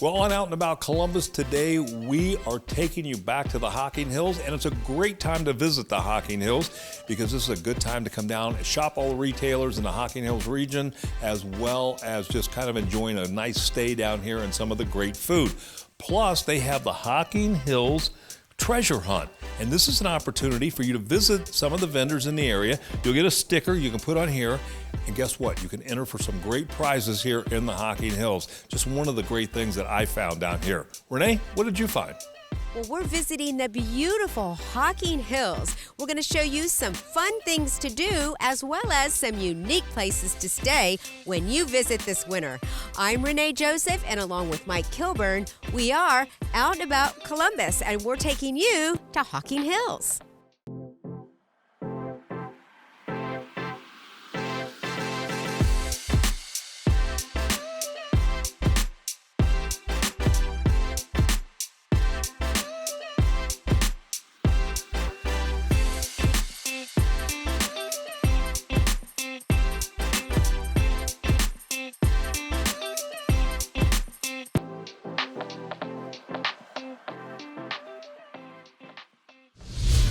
Well, on Out and About Columbus today, we are taking you back to the Hocking Hills, and it's a great time to visit the Hocking Hills because this is a good time to come down and shop all the retailers in the Hocking Hills region, as well as just kind of enjoying a nice stay down here and some of the great food. Plus, they have the Hocking Hills treasure hunt, and this is an opportunity for you to visit some of the vendors in the area. You'll get a sticker you can put on here, and guess what? You can enter for some great prizes here in the Hocking Hills. Just one of the great things that I found down here. Renee, what did you find? Well, we're visiting the beautiful Hocking Hills. We're going to show you some fun things to do as well as some unique places to stay when you visit this winter. I'm Renee Joseph, and along with Mike Kilburn, we are Out and About Columbus, and we're taking you to Hocking Hills.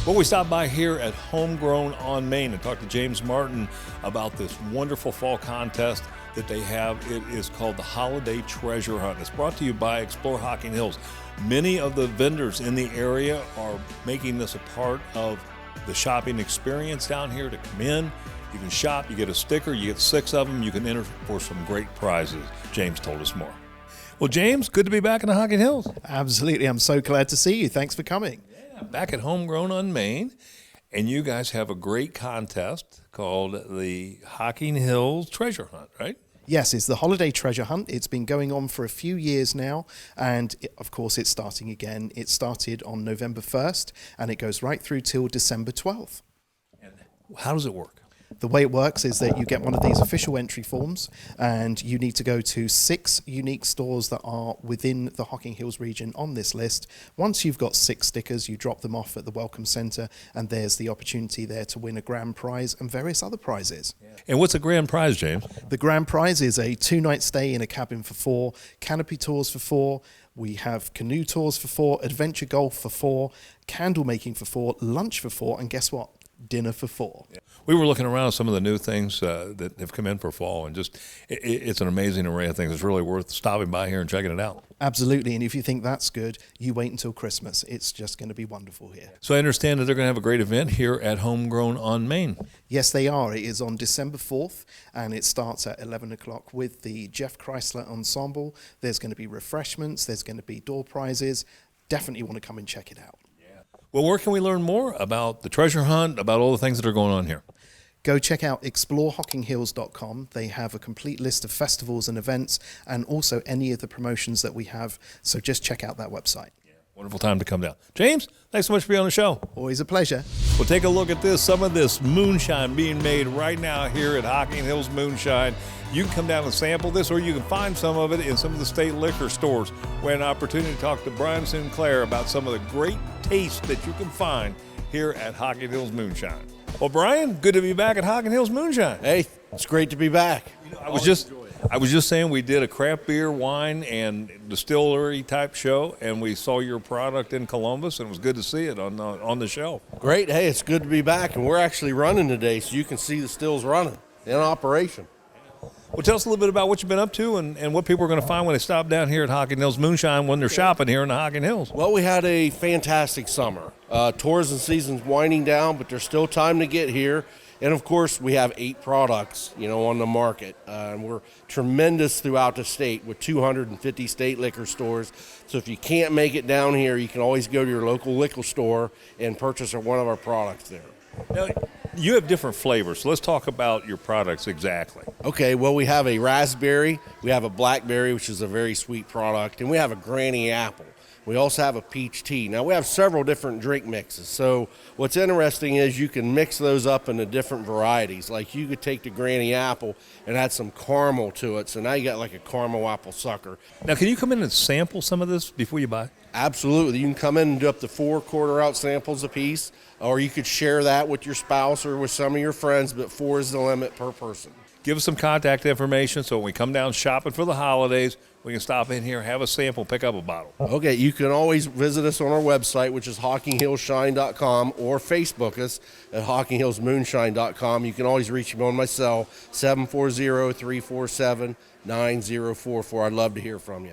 Well, we stopped by here at Homegrown on Main and talked to James Martin about this wonderful fall contest that they have. It is called the Holiday Treasure Hunt. It's brought to you by Explore Hocking Hills. Many of the vendors in the area are making this a part of the shopping experience down here to come in. You can shop, you get a sticker, you get 6 of them, you can enter for some great prizes. James told us more. Well, James, good to be back in the Hocking Hills. Absolutely. I'm so glad to see you. Thanks for coming. Back at Homegrown on Main, and you guys have a great contest called the Hocking Hills Treasure Hunt, right? Yes, it's the Holiday Treasure Hunt. It's been going on for a few years now, and of course it's starting again. It started on November 1st, and it goes right through till December 12th. And how does it work? The way it works is that you get one of these official entry forms, and you need to go to 6 unique stores that are within the Hocking Hills region on this list. Once you've got 6 stickers, you drop them off at the Welcome Centre, and there's the opportunity there to win a grand prize and various other prizes. Yeah. And what's a grand prize, James? The grand prize is a 2-night stay in a cabin for 4, canopy tours for 4, we have canoe tours for 4, adventure golf for 4, candle making for 4, lunch for 4, and guess what? Dinner for 4. Yeah. We were looking around some of the new things that have come in for fall, and just it's an amazing array of things. It's really worth stopping by here and checking it out. Absolutely, and if you think that's good, you wait until Christmas. It's just going to be wonderful here. So I understand that they're going to have a great event here at Homegrown on Main. Yes, they are. It is on December 4th, and it starts at 11 o'clock with the Jeff Chrysler Ensemble. There's going to be refreshments. There's going to be door prizes. Definitely want to come and check it out. Well, where can we learn more about the treasure hunt, about all the things that are going on here? Go check out exploreHockingHills.com. They have a complete list of festivals and events and also any of the promotions that we have. So just check out that website. Yeah, wonderful time to come down. James, thanks so much for being on the show. Always a pleasure. Well, take a look at this. Some of this moonshine being made right now here at Hocking Hills Moonshine. You can come down and sample this, or you can find some of it in some of the state liquor stores. We had an opportunity to talk to Brian Sinclair about some of the great tastes that you can find here at Hocking Hills Moonshine. Well, Brian, good to be back at Hocking Hills Moonshine. Hey, it's great to be back. I was just saying we did a craft beer, wine, and distillery type show, and we saw your product in Columbus, and it was good to see it on the show. Great. Hey, it's good to be back, and we're actually running today, so you can see the stills running in operation. Well, tell us a little bit about what you've been up to and what people are going to find when they stop down here at Hocking Hills Moonshine when they're shopping here in the Hocking Hills. Well, we had a fantastic summer. Tourism season's winding down, but there's still time to get here. And, of course, we have 8 products, on the market. And we're tremendous throughout the state with 250 state liquor stores. So if you can't make it down here, you can always go to your local liquor store and purchase one of our products there. Now, you have different flavors, so let's talk about your products exactly. Okay, well, we have a raspberry, we have a blackberry, which is a very sweet product, and we have a granny apple. We also have a peach tea. Now, we have several different drink mixes, so what's interesting is you can mix those up into different varieties. Like you could take the granny apple and add some caramel to it, so now you got like a caramel apple sucker. Now, can you come in and sample some of this before you buy? Absolutely. You can come in and do up to 4 quarter-ounce samples a piece, or you could share that with your spouse or with some of your friends, but 4 is the limit per person. Give us some contact information so when we come down shopping for the holidays, we can stop in here, have a sample, pick up a bottle? Okay, you can always visit us on our website, which is hockinghillshine.com, or Facebook us at hockinghillsmoonshine.com. You can always reach me on my cell, 740-347-9044. I'd love to hear from you.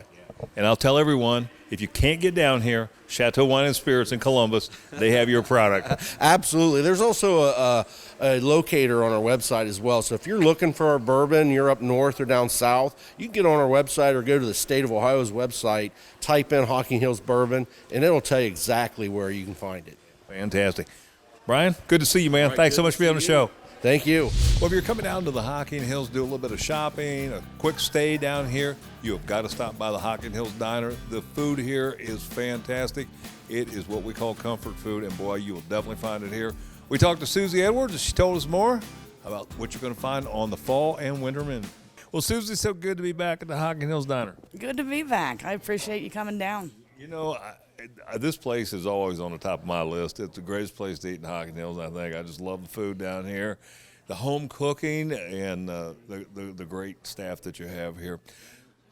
And I'll tell everyone, if you can't get down here, Chateau Wine and Spirits in Columbus, they have your product. Absolutely. There's also a locator on our website as well. So if you're looking for our bourbon, you're up north or down south, you can get on our website or go to the State of Ohio's website, type in Hocking Hills Bourbon, and it'll tell you exactly where you can find it. Fantastic. Brian, good to see you, man. Right, Thanks so much for being on the show. Thank you. Well, if you're coming down to the Hocking Hills, do a little bit of shopping, a quick stay down here, you have got to stop by the Hocking Hills Diner. The food here is fantastic. It is what we call comfort food, and boy, you will definitely find it here. We talked to Susie Edwards, and she told us more about what you're going to find on the fall and winter menu. Well, Susie, so good to be back at the Hocking Hills Diner. Good to be back. I appreciate you coming down. You know, this place is always on the top of my list. It's the greatest place to eat in Hocking Hills, I think. I just love the food down here, the home cooking, and the great staff that you have here.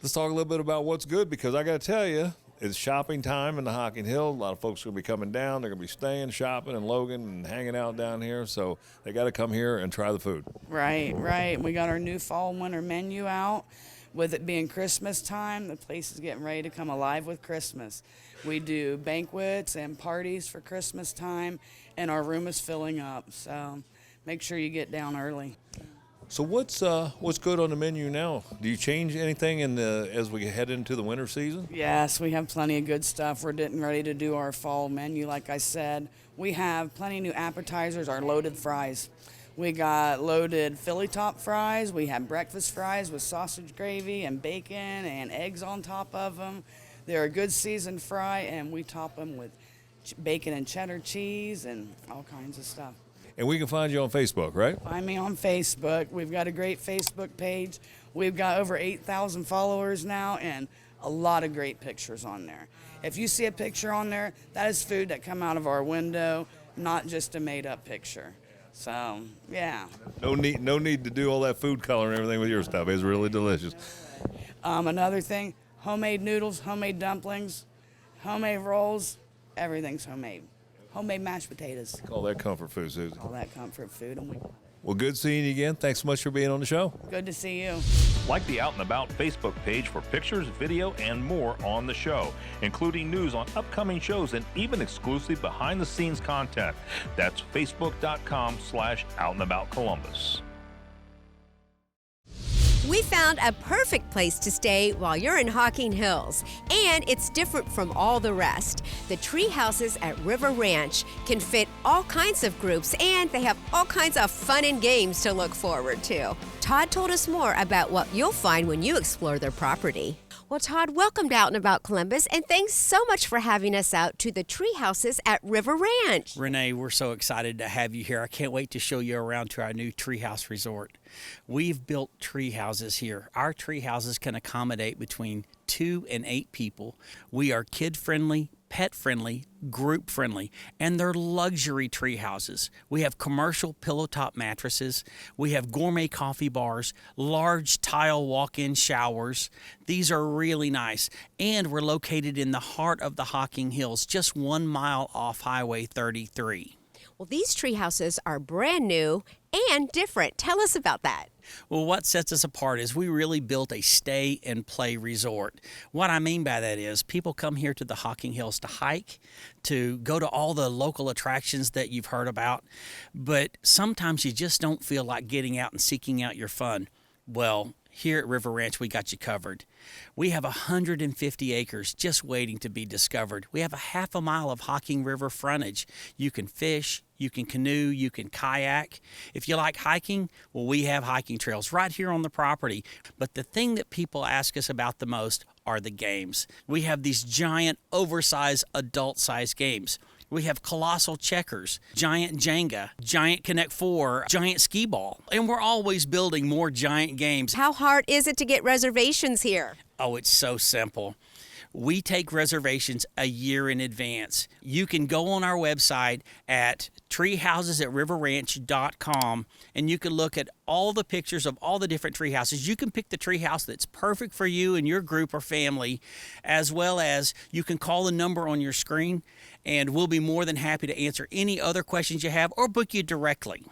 Let's talk a little bit about what's good, because I got to tell you, it's shopping time in the Hocking Hills. A lot of folks are going to be coming down. They're going to be staying, shopping in Logan, and hanging out down here. So they got to come here and try the food. Right. We got our new fall and winter menu out. With it being Christmas time, the place is getting ready to come alive with Christmas. We do banquets and parties for Christmas time, and our room is filling up. So make sure you get down early. So what's good on the menu now? Do you change anything as we head into the winter season? Yes, we have plenty of good stuff. We're getting ready to do our fall menu, like I said. We have plenty of new appetizers, our loaded fries. We got loaded Philly top fries. We have breakfast fries with sausage gravy and bacon and eggs on top of them. They're a good seasoned fry, and we top them with bacon and cheddar cheese and all kinds of stuff. And we can find you on Facebook, right? Find me on Facebook. We've got a great Facebook page. We've got over 8,000 followers now, and a lot of great pictures on there. If you see a picture on there, that is food that come out of our window, not just a made-up picture. So, yeah. No need to do all that food color and everything with your stuff. It's really delicious. Another thing, homemade noodles, homemade dumplings, homemade rolls, everything's homemade. Homemade mashed potatoes. Call that comfort food, Susie. All that comfort food. Well, good seeing you again. Thanks so much for being on the show. Good to see you. Like the Out and About Facebook page for pictures, video, and more on the show, including news on upcoming shows and even exclusive behind-the-scenes content. That's facebook.com/OutandAboutColumbus. We found a perfect place to stay while you're in Hocking Hills, and it's different from all the rest. The Treehouses at River Ranch can fit all kinds of groups, and they have all kinds of fun and games to look forward to. Todd told us more about what you'll find when you explore their property. Well, Todd, welcome to Out and About Columbus, and thanks so much for having us out to the Treehouses at River Ranch. Renee, we're so excited to have you here. I can't wait to show you around to our new Treehouse Resort. We've built tree houses here. Our tree houses can accommodate between 2 and 8 people. We are kid-friendly, pet-friendly, group-friendly, and they're luxury tree houses. We have commercial pillow-top mattresses. We have gourmet coffee bars, large tile walk-in showers. These are really nice. And we're located in the heart of the Hocking Hills, just 1 mile off Highway 33. Well, these tree houses are brand new and different. Tell us about that. Well, what sets us apart is we really built a stay and play resort. What I mean by that is people come here to the Hocking Hills to hike, to go to all the local attractions that you've heard about, but sometimes you just don't feel like getting out and seeking out your fun. Well, here at River Ranch, we got you covered. We have 150 acres just waiting to be discovered. We have a half a mile of Hocking River frontage. You can fish, you can canoe, you can kayak. If you like hiking, well, we have hiking trails right here on the property. But the thing that people ask us about the most are the games. We have these giant, oversized, adult-sized games. We have colossal checkers, giant Jenga, giant Connect 4, giant skee ball, and we're always building more giant games. How hard is it to get reservations here? Oh, it's so simple. We take reservations a year in advance. You can go on our website at treehouses@riverranch.com and you can look at all the pictures of all the different tree houses. You can pick the tree house that's perfect for you and your group or family, as well as you can call the number on your screen, and we'll be more than happy to answer any other questions you have or book you directly.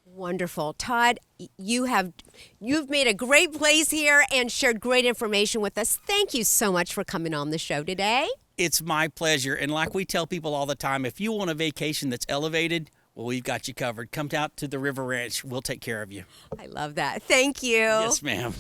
Wonderful. Todd, you've made a great place here and shared great information with us. Thank you so much for coming on the show today. It's my pleasure. And like we tell people all the time, if you want a vacation that's elevated, well, we've got you covered. Come out to the River Ranch. We'll take care of you. I love that. Thank you. Yes, ma'am.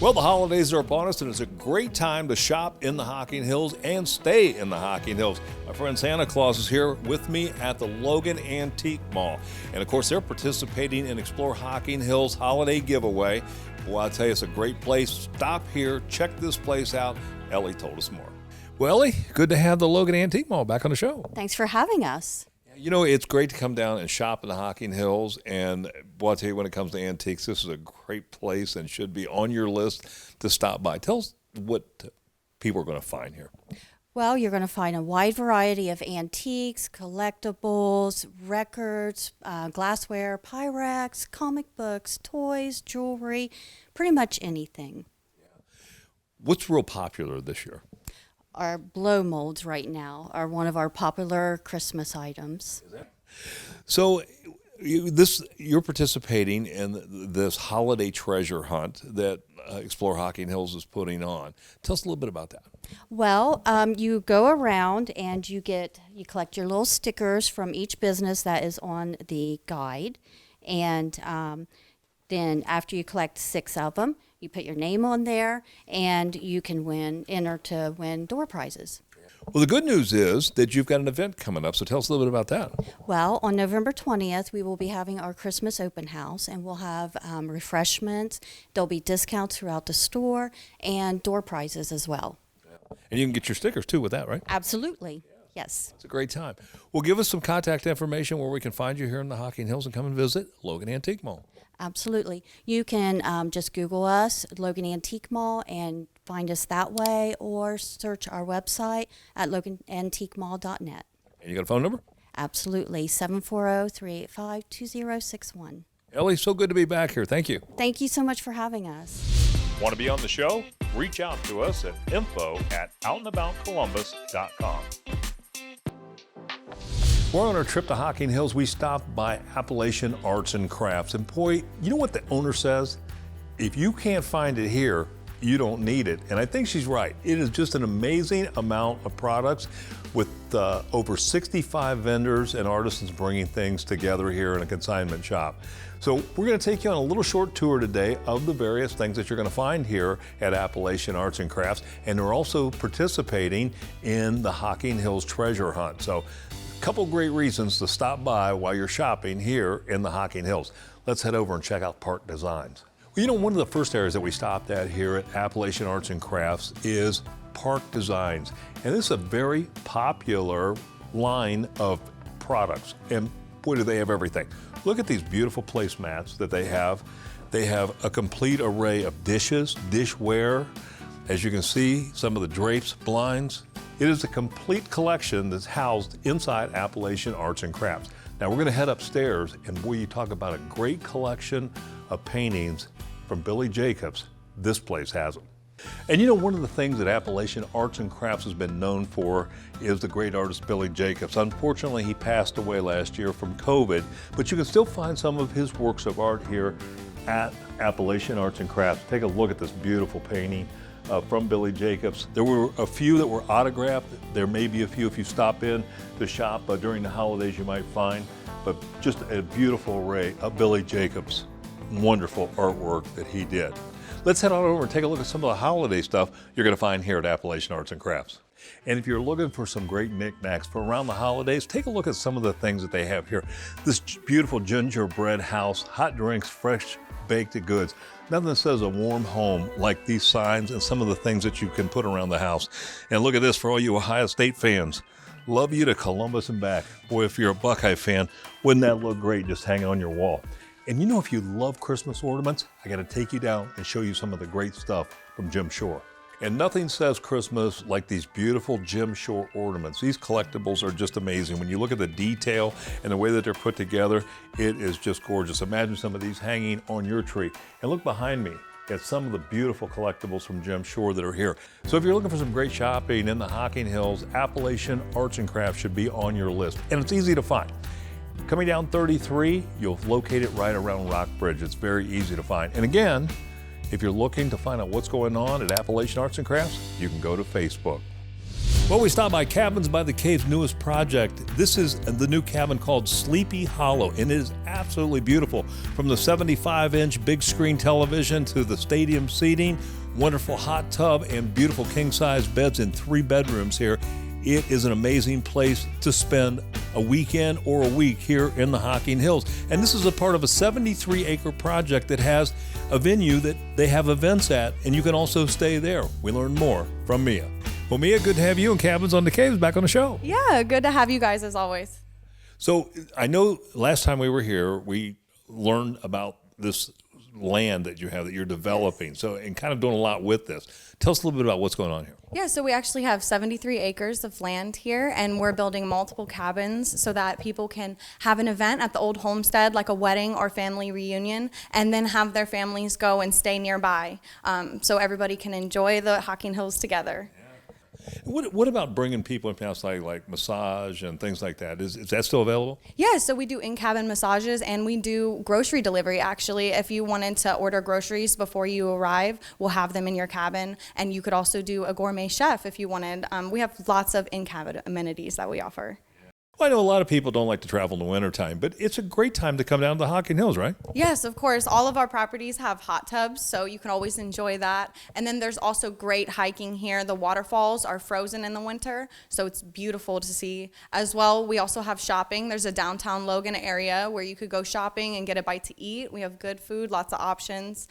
Well, the holidays are upon us, and it's a great time to shop in the Hocking Hills and stay in the Hocking Hills. My friend Santa Claus is here with me at the Logan Antique Mall. And, of course, they're participating in Explore Hocking Hills holiday giveaway. Boy, I tell you, it's a great place. Stop here. Check this place out. Ellie told us more. Well, Ellie, good to have the Logan Antique Mall back on the show. Thanks for having us. You know, it's great to come down and shop in the Hocking Hills, and boy, I'll tell you, when it comes to antiques, this is a great place and should be on your list to stop by. Tell us what people are going to find here. Well, you're going to find a wide variety of antiques, collectibles, records, glassware, Pyrex, comic books, toys, jewelry, pretty much anything. What's real popular this year? Our blow molds right now are one of our popular Christmas items. So you're participating in this holiday treasure hunt that Explore Hocking Hills is putting on. Tell us a little bit about that. Well, you go around and you collect your little stickers from each business that is on the guide, and then after you collect 6 of them, you put your name on there, and you can enter to win door prizes. Well, the good news is that you've got an event coming up, so tell us a little bit about that. Well, on November 20th, we will be having our Christmas open house, and we'll have refreshments. There'll be discounts throughout the store and door prizes as well. And you can get your stickers, too, with that, right? Absolutely. Yes. It's a great time. Well, give us some contact information where we can find you here in the Hocking Hills and come and visit Logan Antique Mall. Absolutely. You can just Google us, Logan Antique Mall, and find us that way, or search our website at loganantiquemall.net. And you got a phone number? Absolutely. 740-385-2061. Ellie, so good to be back here. Thank you. Thank you so much for having us. Want to be on the show? Reach out to us at info@outandaboutcolumbus.com. We're on our trip to Hocking Hills. We stopped by Appalachian Arts and Crafts. And boy, you know what the owner says? If you can't find it here, you don't need it. And I think she's right. It is just an amazing amount of products with over 65 vendors and artisans bringing things together here in a consignment shop. So we're going to take you on a little short tour today of the various things that you're going to find here at Appalachian Arts and Crafts. And we're also participating in the Hocking Hills treasure hunt. So couple great reasons to stop by while you're shopping here in the Hocking Hills. Let's head over and check out Park Designs. Well, you know, one of the first areas that we stopped at here at Appalachian Arts and Crafts is Park Designs. And this is a very popular line of products. And boy, do they have everything. Look at these beautiful placemats that they have. They have a complete array of dishes, dishware. As you can see, some of the drapes, blinds. It is a complete collection that's housed inside Appalachian Arts and Crafts. Now we're going to head upstairs, and boy, you talk about a great collection of paintings from Billy Jacobs. This place has them. And you know, one of the things that Appalachian Arts and Crafts has been known for is the great artist Billy Jacobs. Unfortunately, he passed away last year from COVID, but you can still find some of his works of art here at Appalachian Arts and Crafts. Take a look at this beautiful painting from Billy Jacobs. There were a few that were autographed. There may be a few if you stop in to shop during the holidays you might find, but just a beautiful array of Billy Jacobs' wonderful artwork that he did. Let's head on over and take a look at some of the holiday stuff you're going to find here at Appalachian Arts and Crafts. And if you're looking for some great knickknacks for around the holidays, take a look at some of the things that they have here. This beautiful gingerbread house, hot drinks, fresh baked goods. Nothing says a warm home like these signs and some of the things that you can put around the house. And look at this for all you Ohio State fans. Love you to Columbus and back. Boy, if you're a Buckeye fan, wouldn't that look great just hanging on your wall? And you know, if you love Christmas ornaments, I got to take you down and show you some of the great stuff from Jim Shore. And nothing says Christmas like these beautiful Jim Shore ornaments. These collectibles are just amazing. When you look at the detail and the way that they're put together, it is just gorgeous. Imagine some of these hanging on your tree. And look behind me at some of the beautiful collectibles from Jim Shore that are here. So if you're looking for some great shopping in the Hocking Hills, Appalachian Arts and Crafts should be on your list. And it's easy to find. Coming down 33, you'll locate it right around Rock Bridge. It's very easy to find. And again, if you're looking to find out what's going on at Appalachian Arts and Crafts, you can go to Facebook. Well, we stopped by Cabins by the Cave's newest project. This is the new cabin called Sleepy Hollow, and it is absolutely beautiful. From the 75-inch big screen television to the stadium seating, wonderful hot tub, and beautiful king-size beds in 3 bedrooms here. It is an amazing place to spend a weekend or a week here in the Hocking Hills. And this is a part of a 73-acre project that has a venue that they have events at, and you can also stay there. We learned more from Mia. Well, Mia, good to have you and Cabins on the Caves back on the show. Yeah, good to have you guys as always. So I know last time we were here, we learned about this land that you have that you're developing. So, and kind of doing a lot with this. Tell us a little bit about what's going on here. Yeah, so we actually have 73 acres of land here, and we're building multiple cabins so that people can have an event at the old homestead, like a wedding or family reunion, and then have their families go and stay nearby, so everybody can enjoy the Hocking Hills together. What about bringing people in past like massage and things like that? Is that still available? Yeah, so we do in-cabin massages, and we do grocery delivery, actually. If you wanted to order groceries before you arrive, we'll have them in your cabin, and you could also do a gourmet chef if you wanted. We have lots of in-cabin amenities that we offer. Well, I know a lot of people don't like to travel in the wintertime, but it's a great time to come down to the Hocking Hills, right? Yes, of course. All of our properties have hot tubs, so you can always enjoy that. And then there's also great hiking here. The waterfalls are frozen in the winter, so it's beautiful to see. As well, we also have shopping. There's a downtown Logan area where you could go shopping and get a bite to eat. We have good food, lots of options.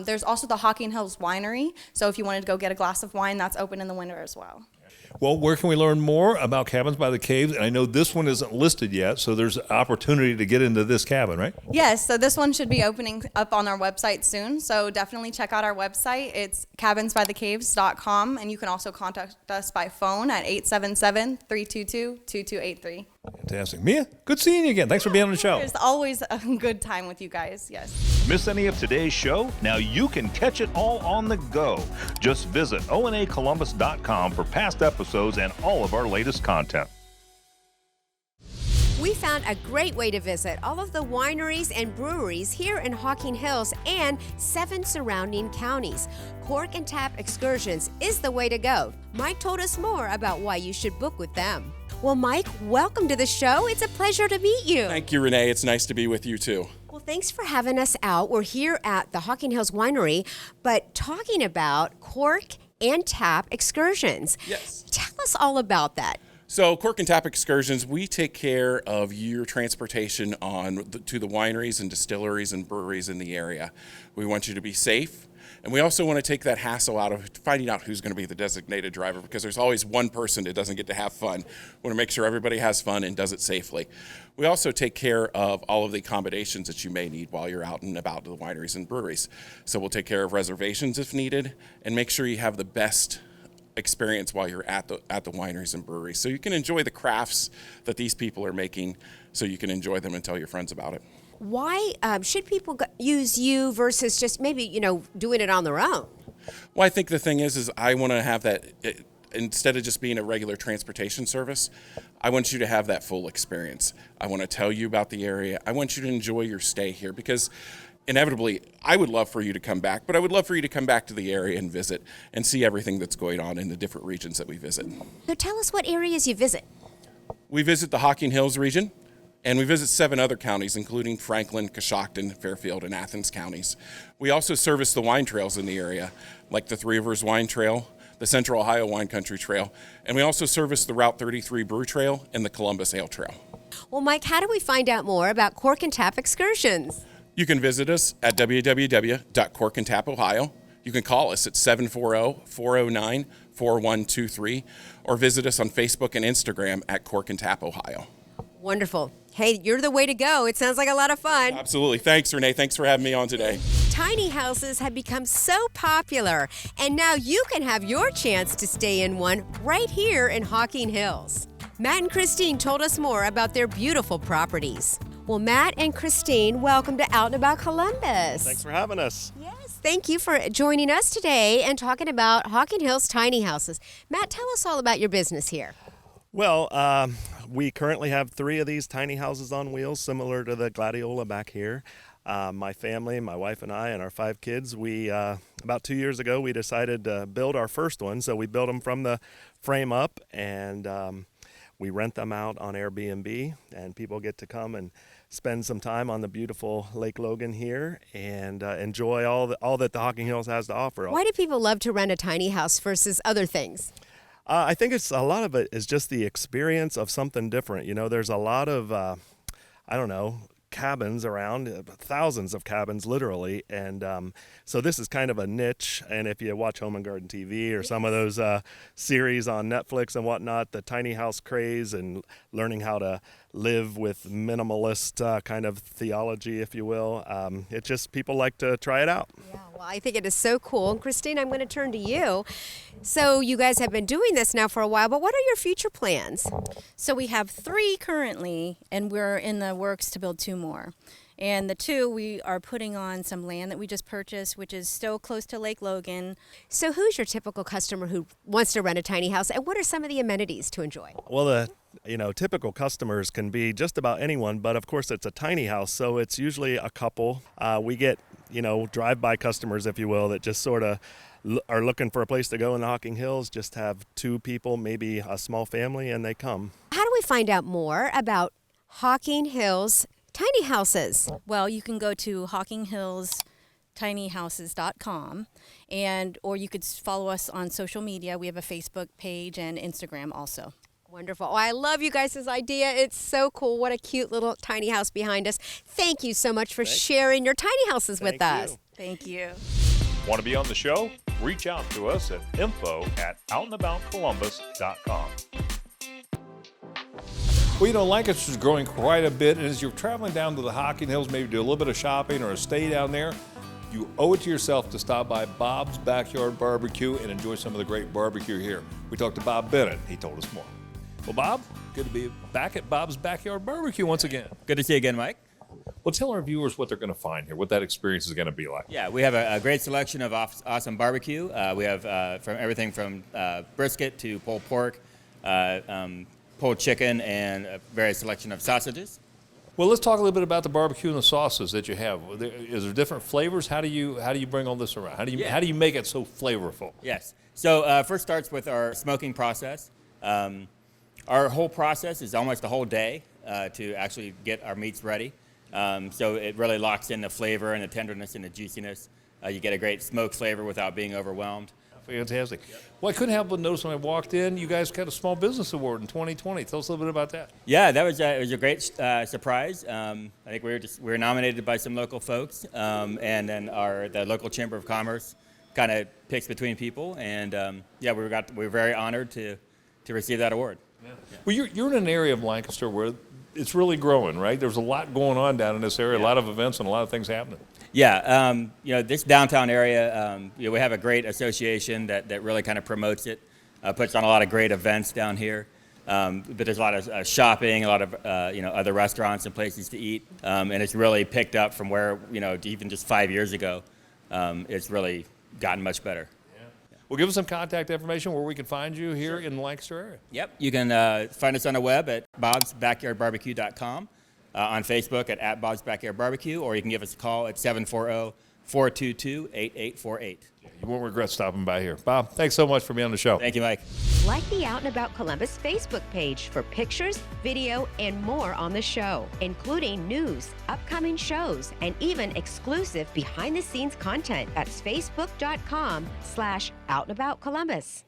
There's also the Hocking Hills Winery, so if you wanted to go get a glass of wine, that's open in the winter as well. Well, where can we learn more about Cabins by the Caves? And I know this one isn't listed yet, so there's an opportunity to get into this cabin, right? Yes, so this one should be opening up on our website soon, so definitely check out our website. It's cabinsbythecaves.com, and you can also contact us by phone at 877-322-2283. Fantastic. Mia, good seeing you again. Thanks for being on the show. It's always a good time with you guys, yes. Miss any of today's show? Now you can catch it all on the go. Just visit onacolumbus.com for past episodes and all of our latest content. We found a great way to visit all of the wineries and breweries here in Hocking Hills and 7 surrounding counties. Cork and Tap Excursions is the way to go. Mike told us more about why you should book with them. Well, Mike, welcome to the show. It's a pleasure to meet you. Thank you, Renee. It's nice to be with you, too. Well, thanks for having us out. We're here at the Hocking Hills Winery, but talking about Cork and Tap Excursions. Yes. Tell us all about that. So, Cork and Tap Excursions, we take care of your transportation to the wineries and distilleries and breweries in the area. We want you to be safe, and we also want to take that hassle out of finding out who's going to be the designated driver, because there's always one person that doesn't get to have fun. We want to make sure everybody has fun and does it safely. We also take care of all of the accommodations that you may need while you're out and about to the wineries and breweries. So we'll take care of reservations if needed, and make sure you have the best experience while you're at the wineries and breweries, so you can enjoy the crafts that these people are making, so you can enjoy them and tell your friends about it. Why should people use you versus just maybe, doing it on their own? Well, I think the thing is I want to have that, instead of just being a regular transportation service, I want you to have that full experience. I want to tell you about the area. I want you to enjoy your stay here, because inevitably, I would love for you to come back, but I would love for you to come back to the area and visit and see everything that's going on in the different regions that we visit. So tell us what areas you visit. We visit the Hocking Hills region, and we visit 7 other counties, including Franklin, Coshocton, Fairfield, and Athens counties. We also service the wine trails in the area, like the Three Rivers Wine Trail, the Central Ohio Wine Country Trail, and we also service the Route 33 Brew Trail and the Columbus Ale Trail. Well, Mike, how do we find out more about Cork and Tap Excursions? You can visit us at www.corkandtapohio. You can call us at 740-409-4123, or visit us on Facebook and Instagram at Cork and Tap Ohio. Wonderful. Hey, you're the way to go. It sounds like a lot of fun. Absolutely. Thanks, Renee. Thanks for having me on today. Tiny houses have become so popular, and now you can have your chance to stay in one right here in Hocking Hills. Matt and Christine told us more about their beautiful properties. Well, Matt and Christine, welcome to Out and About Columbus. Thanks for having us. Yes, thank you for joining us today and talking about Hocking Hills tiny houses. Matt, tell us all about your business here. Well, we currently have 3 of these tiny houses on wheels, similar to the Gladiola back here. My family, my wife and I, and our 5 kids, we about 2 years ago, we decided to build our first one. So we built them from the frame up, and we rent them out on Airbnb, and people get to come and spend some time on the beautiful Lake Logan here and enjoy all that the Hocking Hills has to offer. Why do people love to rent a tiny house versus other things? I think it's a lot of it is just the experience of something different. You know, there's a lot of, cabins around, thousands of cabins literally, and so this is kind of a niche. And if you watch Home and Garden TV or some of those series on Netflix and whatnot, the tiny house craze and learning how to live with minimalist kind of theology, if you will, it just, people like to try it out. Yeah, well, I think it is so cool. And Christine, I'm going to turn to you. So you guys have been doing this now for a while, but what are your future plans? So we have 3 currently, and we're in the works to build 2 more. And the 2, we are putting on some land that we just purchased, which is still close to Lake Logan. So who's your typical customer who wants to rent a tiny house, and what are some of the amenities to enjoy? Well, the typical customers can be just about anyone, but of course it's a tiny house, so it's usually a couple. We get, drive-by customers, if you will, that just sort of are looking for a place to go in the Hocking Hills, just have 2 people, maybe a small family, and they come. How do we find out more about Hocking Hills tiny houses? Well, you can go to HockingHillsTinyHouses.com, or you could follow us on social media. We have a Facebook page and Instagram also. Wonderful. Oh, I love you guys' idea. It's so cool. What a cute little tiny house behind us. Thank you so much for sharing your tiny houses with us. Thank you. Want to be on the show? Reach out to us at info@outandaboutcolumbus.com. Well, Lancaster's growing quite a bit, and as you're traveling down to the Hocking Hills, maybe do a little bit of shopping or a stay down there, you owe it to yourself to stop by Bob's Backyard Barbecue and enjoy some of the great barbecue here. We talked to Bob Bennett. He told us more. Well, Bob, good to be back at Bob's Backyard Barbecue once again. Good to see you again, Mike. Well, tell our viewers what they're going to find here, what that experience is going to be like. Yeah, we have a great selection of awesome barbecue. We have from everything from brisket to pulled pork, pulled chicken, and a various selection of sausages. Well, let's talk a little bit about the barbecue and the sauces that you have. Is there different flavors? How do you bring all this around? How do you make it so flavorful? Yes. So first starts with our smoking process. Our whole process is almost a whole day to actually get our meats ready. So it really locks in the flavor and the tenderness and the juiciness. You get a great smoked flavor without being overwhelmed. Fantastic. Well, I couldn't help but notice when I walked in, you guys got a Small Business Award in 2020. Tell us a little bit about that. Yeah, that was it was a great surprise. I think we were nominated by some local folks, and then the local Chamber of Commerce kind of picks between people, and we were very honored to receive that award. Yeah. Well, you're in an area of Lancaster where it's really growing, right? There's a lot going on down in this area, a lot of events and a lot of things happening. Yeah, this downtown area, we have a great association that really kind of promotes it, puts on a lot of great events down here. But there's a lot of shopping, a lot of other restaurants and places to eat, and it's really picked up from where even just 5 years ago. It's really gotten much better. Well, give us some contact information where we can find you here in the Lancaster area. Yep, you can find us on the web at bobsbackyardbarbecue.com, on Facebook at Bob's Backyard Barbecue, or you can give us a call at 740-422-8848. You won't regret stopping by here. Bob, thanks so much for being on the show. Thank you, Mike. Like the Out and About Columbus Facebook page for pictures, video, and more on the show, including news, upcoming shows, and even exclusive behind-the-scenes content. That's facebook.com/OutandAboutColumbus.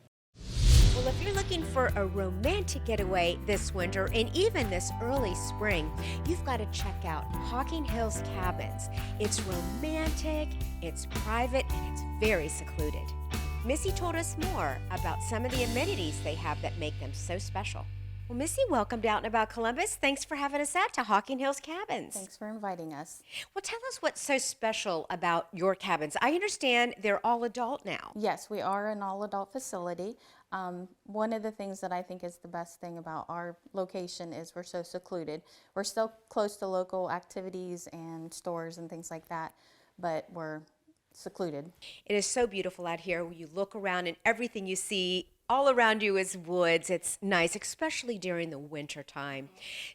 Well, if you're looking for a romantic getaway this winter and even this early spring, you've got to check out Hocking Hills Cabins. It's romantic, it's private, and it's very secluded. Missy told us more about some of the amenities they have that make them so special. Well, Missy, welcome to Out and About Columbus. Thanks for having us out to Hocking Hills Cabins. Thanks for inviting us. Well, tell us what's so special about your cabins. I understand they're all adult now. Yes, we are an all-adult facility. One of the things that I think is the best thing about our location is we're so secluded. We're still close to local activities and stores and things like that, but we're secluded. It is so beautiful out here. You look around and everything you see all around you is woods. It's nice, especially during the winter time.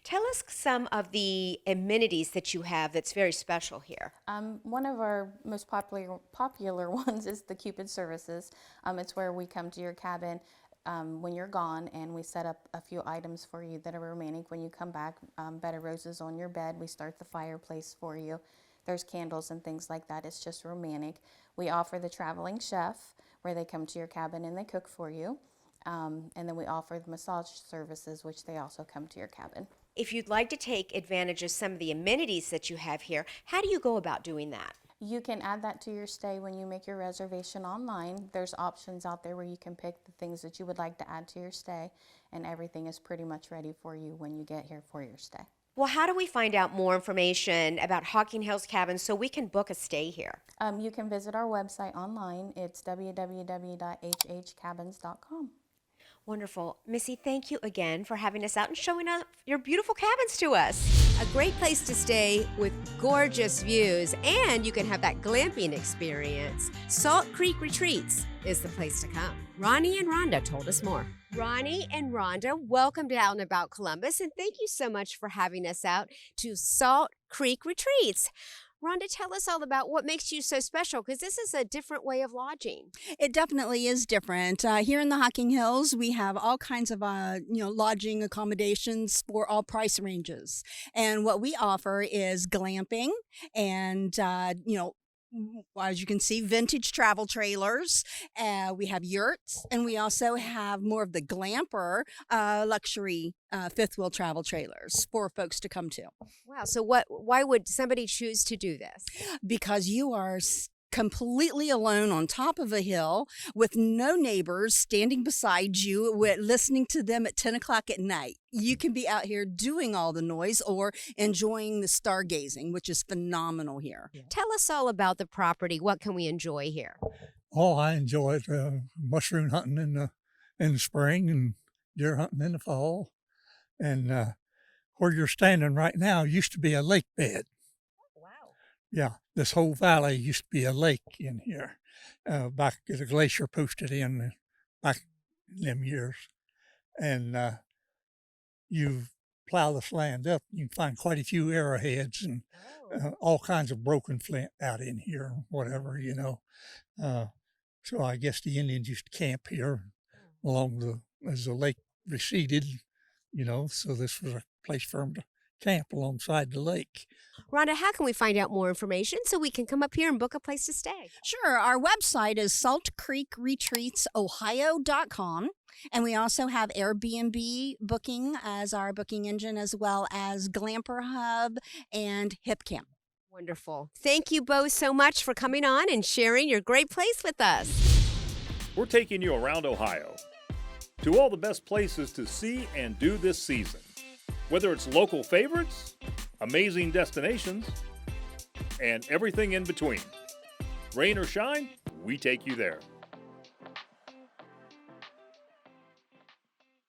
Tell us some of the amenities that you have that's very special here. One of our most popular ones is the Cupid services. It's where we come to your cabin when you're gone, and we set up a few items for you that are romantic when you come back. Bed of roses on your bed. We start the fireplace for you. There's candles and things like that. It's just romantic. We offer the traveling chef, where they come to your cabin and they cook for you. And then we offer the massage services, which they also come to your cabin. If you'd like to take advantage of some of the amenities that you have here, how do you go about doing that? You can add that to your stay when you make your reservation online. There's options out there where you can pick the things that you would like to add to your stay, and everything is pretty much ready for you when you get here for your stay. Well, how do we find out more information about Hocking Hills Cabins so we can book a stay here? You can visit our website online. It's www.hhcabins.com. Wonderful. Missy, thank you again for having us out and showing up your beautiful cabins to us. A great place to stay with gorgeous views, and you can have that glamping experience. Salt Creek Retreats is the place to come. Ronnie and Rhonda told us more. Ronnie and Rhonda, welcome to Out and About Columbus, and thank you so much for having us out to Salt Creek Retreats. Rhonda, tell us all about what makes you so special, because this is a different way of lodging. It definitely is different. Here in the Hocking Hills, we have all kinds of lodging accommodations for all price ranges. And what we offer is glamping and, as you can see, vintage travel trailers. We have yurts, and we also have more of the glamper luxury fifth wheel travel trailers for folks to come to. Wow. So why would somebody choose to do this? Because you are completely alone on top of a hill with no neighbors standing beside you listening to them at 10 o'clock at night. You can be out here doing all the noise or enjoying the stargazing, which is phenomenal here. Tell us all about the property. What can we enjoy here? Oh, I enjoy it. Mushroom hunting in the spring and deer hunting in the fall. And where you're standing right now used to be a lake bed. Yeah, this whole valley used to be a lake in here. Back the glacier pushed it in back in them years. And you plow this land up, you can find quite a few arrowheads and all kinds of broken flint out in here, whatever, So I guess the Indians used to camp here as the lake receded, so this was a place for them to camp alongside the lake. Rhonda, how can we find out more information so we can come up here and book a place to stay? Sure. Our website is saltcreekretreatsohio.com. And we also have Airbnb booking as our booking engine, as well as Glamper Hub and HipCamp. Wonderful. Thank you both so much for coming on and sharing your great place with us. We're taking you around Ohio to all the best places to see and do this season. Whether it's local favorites, amazing destinations, and everything in between. Rain or shine, we take you there.